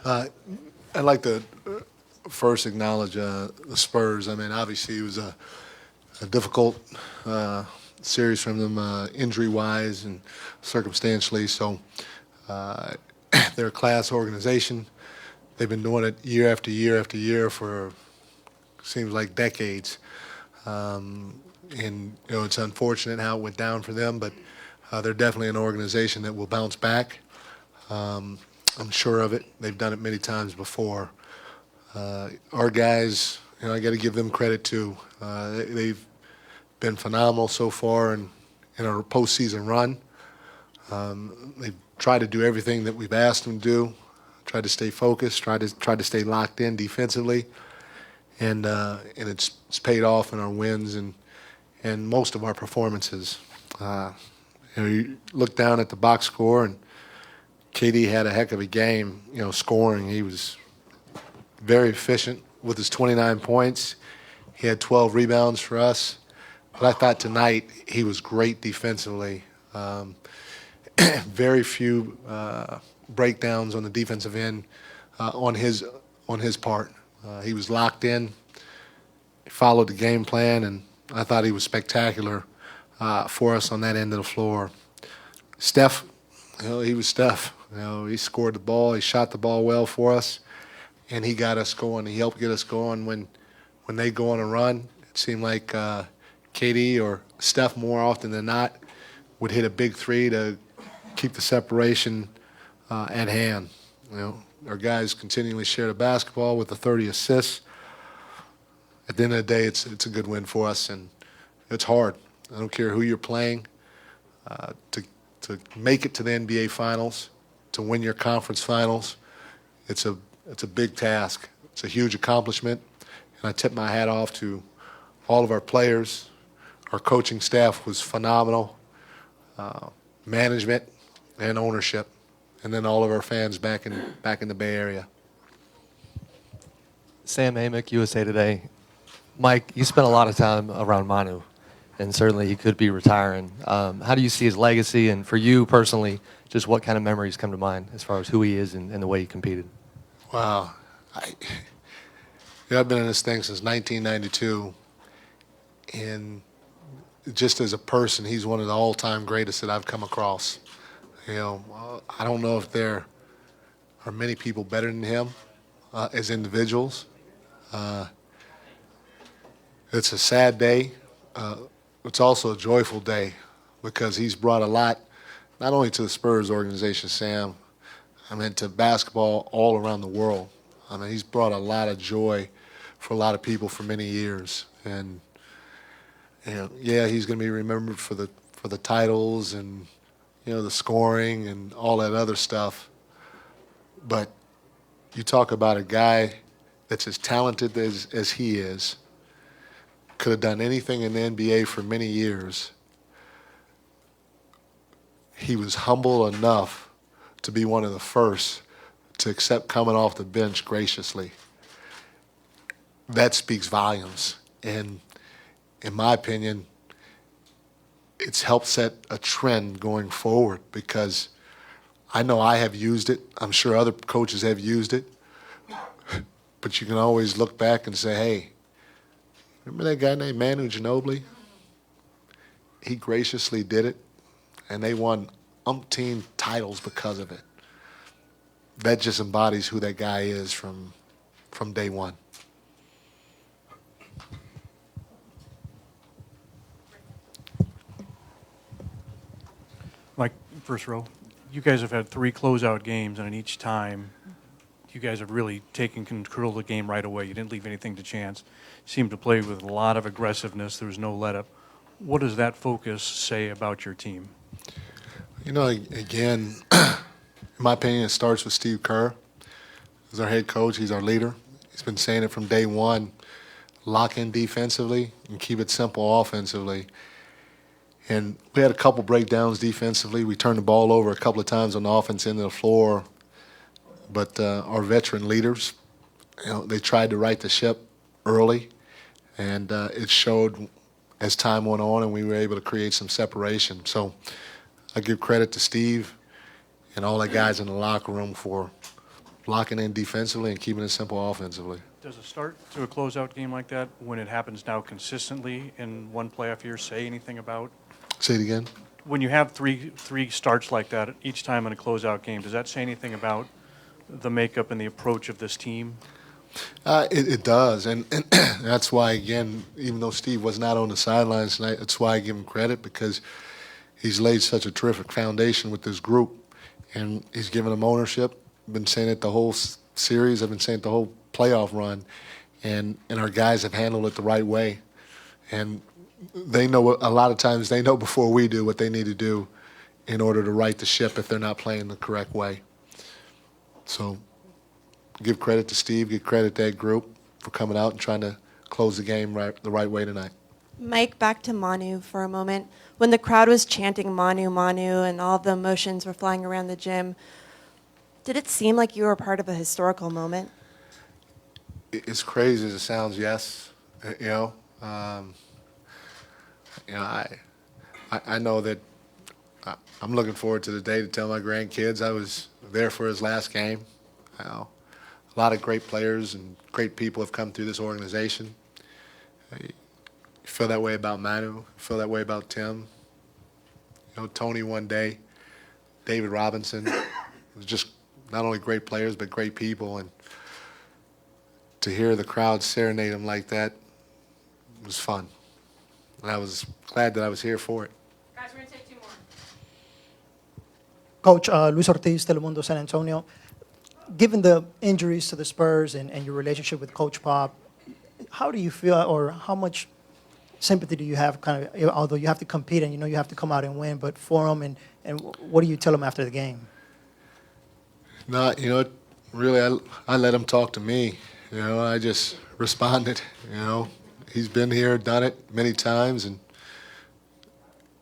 I'd like to first acknowledge the Spurs. I mean, obviously it was a difficult series from them injury-wise and circumstantially. So they're a class organization. They've been doing it year after year after year for seems like decades. And it's unfortunate how it went down for them, but they're definitely an organization that will bounce back. I'm sure of it. They've done it many times before. Our guys, I got to give them credit too. They've been phenomenal so far in our postseason run. They've tried to do everything that we've asked them to do. Tried to stay focused. Tried to stay locked in defensively, and it's paid off in our wins and most of our performances. You look down at the box score, and KD had a heck of a game. Scoring. He was very efficient with his 29 points. He had 12 rebounds for us. But I thought tonight he was great defensively. Very few breakdowns on the defensive end on his part. He was locked in. He followed the game plan, and I thought he was spectacular for us on that end of the floor. Steph, he was Steph. He scored the ball. He shot the ball well for us, and he got us going. He helped get us going when they go on a run. It seemed like KD or Steph more often than not would hit a big three to keep the separation at hand. Our guys continually share the basketball with the 30 assists. At the end of the day, it's a good win for us, and it's hard. I don't care who you're playing. To make it to the NBA Finals, to win your conference finals, it's a big task. It's a huge accomplishment, and I tip my hat off to all of our players. Our coaching staff was phenomenal, management and ownership, and then all of our fans back in the Bay Area. Sam Amick, USA Today. Mike, you spent a lot of time around Manu, and certainly he could be retiring. How do you see his legacy, and for you personally, just what kind of memories come to mind as far as who he is and the way he competed? Wow. I've been in this thing since 1992, and just as a person, he's one of the all-time greatest that I've come across. I don't know if there are many people better than him as individuals. It's a sad day. It's also a joyful day because he's brought a lot, not only to the Spurs organization, Sam, to basketball all around the world. He's brought a lot of joy for a lot of people for many years. And he's going to be remembered for the titles and the scoring and all that other stuff. But you talk about a guy that's as talented as he is, could have done anything in the NBA for many years. He was humble enough to be one of the first to accept coming off the bench graciously. That speaks volumes. And in my opinion, it's helped set a trend going forward because I know I have used it. I'm sure other coaches have used it. But you can always look back and say, hey, remember that guy named Manu Ginobili? He graciously did it, and they won umpteen titles because of it. That just embodies who that guy is from day one. Mike, first row. You guys have had 3 closeout games, and in each time, you guys have really taken control of the game right away. You didn't leave anything to chance. You seemed to play with a lot of aggressiveness. There was no let-up. What does that focus say about your team? Again, in my opinion, it starts with Steve Kerr. He's our head coach. He's our leader. He's been saying it from day one. Lock in defensively and keep it simple offensively. And we had a couple breakdowns defensively. We turned the ball over a couple of times on the offense end of the floor. But our veteran leaders, they tried to right the ship early, and it showed as time went on, and we were able to create some separation. So I give credit to Steve and all the guys in the locker room for locking in defensively and keeping it simple offensively. Does a start to a closeout game like that, when it happens now consistently in one playoff year, say anything about? Say it again. When you have three starts like that each time in a closeout game, does that say anything about the makeup and the approach of this team? It does, and that's why, again, even though Steve was not on the sidelines tonight, that's why I give him credit, because he's laid such a terrific foundation with this group, and he's given them ownership. I've been saying it the whole series. I've been saying it the whole playoff run, and our guys have handled it the right way. And they know, a lot of times they know before we do what they need to do in order to right the ship if they're not playing the correct way. So give credit to Steve, give credit to that group for coming out and trying to close the game the right way tonight. Mike, back to Manu for a moment. When the crowd was chanting Manu, Manu, and all the emotions were flying around the gym, did it seem like you were part of a historical moment? As crazy as it sounds, yes. I know that I'm looking forward to the day to tell my grandkids I was there for his last game. A lot of great players and great people have come through this organization. You feel that way about Manu. You feel that way about Tim. Tony one day, David Robinson. It was just not only great players but great people, and to hear the crowd serenade him like that was fun. And I was glad that I was here for it. Guys, we're going to take two more. Coach, Luis Ortiz, Telemundo, San Antonio. Given the injuries to the Spurs and your relationship with Coach Pop, how do you feel, or how much sympathy do you have, kind of, although you have to compete and you have to come out and win, but for him, and what do you tell him after the game? No, really, I let him talk to me. I just responded. He's been here, done it many times, and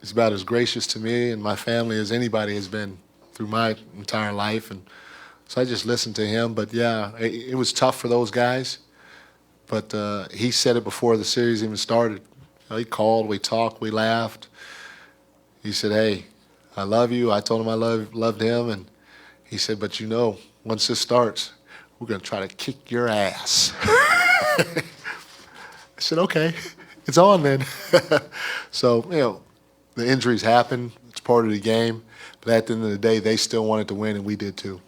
he's about as gracious to me and my family as anybody has been through my entire life. And so I just listened to him. But, yeah, it was tough for those guys. But he said it before the series even started. He called, we talked, we laughed. He said, "Hey, I love you." I told him I loved him. And he said, "But once this starts, we're going to try to kick your ass." I said, "Okay, it's on then." So, the injuries happen. It's part of the game. But at the end of the day, they still wanted to win, and we did too.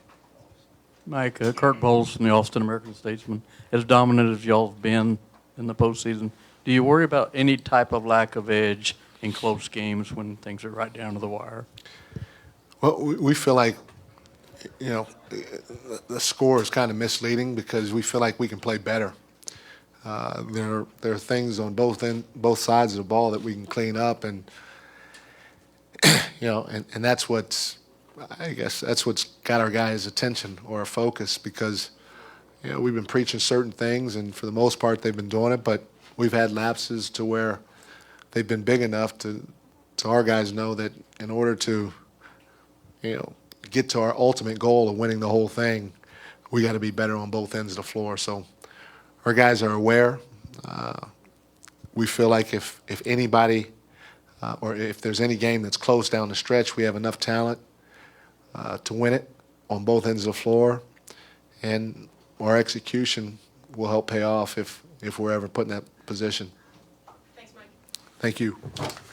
Mike, Kirk Bowles from the Austin American-Statesman. As dominant as y'all have been in the postseason, do you worry about any type of lack of edge in close games when things are right down to the wire? Well, we feel like, the score is kind of misleading because we feel like we can play better. There are things on both sides of the ball that we can clean up, and and that's what's got our guys' attention or our focus, because we've been preaching certain things, and for the most part they've been doing it, but we've had lapses to where they've been big enough to our guys know that in order to get to our ultimate goal of winning the whole thing, we got to be better on both ends of the floor. So our guys are aware. We feel like if anybody or if there's any game that's close down the stretch, we have enough talent to win it on both ends of the floor, and our execution will help pay off if we're ever put in that position. Thanks, Mike. Thank you.